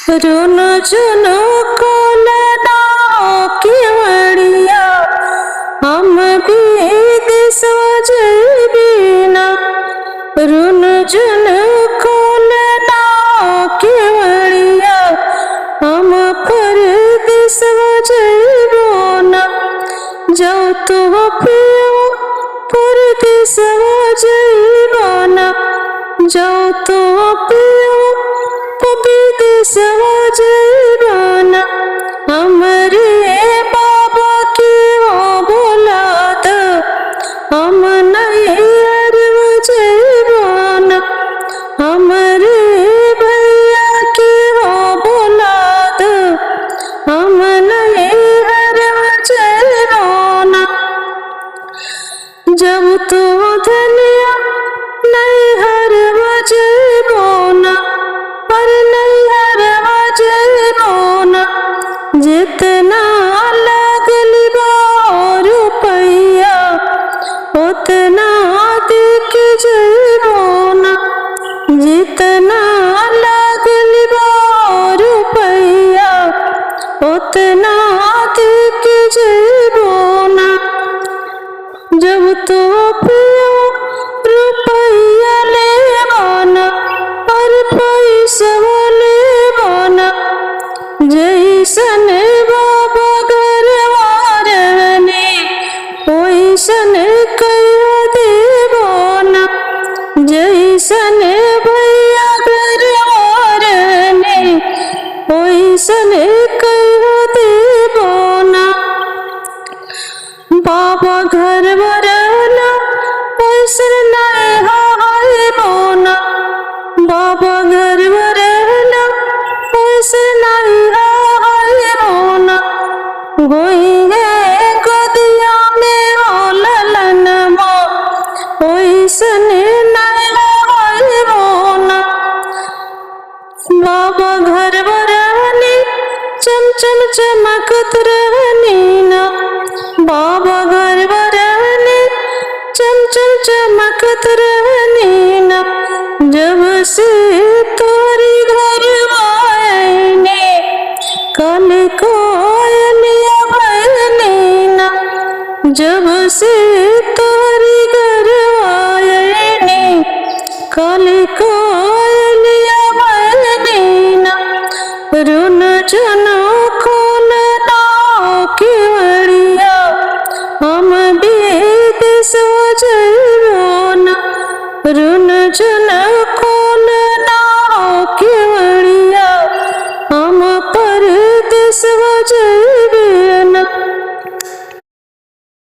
रुन झुन कोलना केवड़िया हम विदेशवा जइबिना। रुन झुन कोलना केवड़िया हम परदेशवा जइबोना। जाओ तो पियो परदेशवा जइबोना। जाओ तो पियो विदेशवा जइबोना। हमरे बाबा के वो बोला था हम नैहरवा जइबोना। हमरे भैया के वो बोला था हम नैहरवा जइबोना। जब तो धनिया नैहरवा जइबोना पर नैहरवा जइबोना। जितना लागली बा रुपैया उतना देख जइबोना। जितना लागली बा रुपैया उतना देख जइबोना। जब तो पियो रुपैया लेबोना और पैसवा लेबोना। जैसन बाबा घरवा रहने ओइसन कहियो देबोना। जैसन भैया घरवा रहने ओइसन कहियो देबोना। बाबा घरवा रहना ओइसन नहीं हाइबोना। बाबा घरवा रहना ओइसन नहीं हाइबोना। गोइए गोदिया में ओ ललनमा ओइसन नहीं हाइबोना। बाबा घरवा रहनी चमचम चमकत रहनी ना। बाबा घरवा रहनी चमचम चमकत रहनी ना। जब से तोरी घरवा आईने कल कोयलिया भइनी ना। जब से तोरी घरवा आईने कल कोयलिया भइनी ना। रुन झुन कोलना केवड़िया हम विदेशवा जइबोना। रुन झुन कोलना केवड़िया हम परदेशवा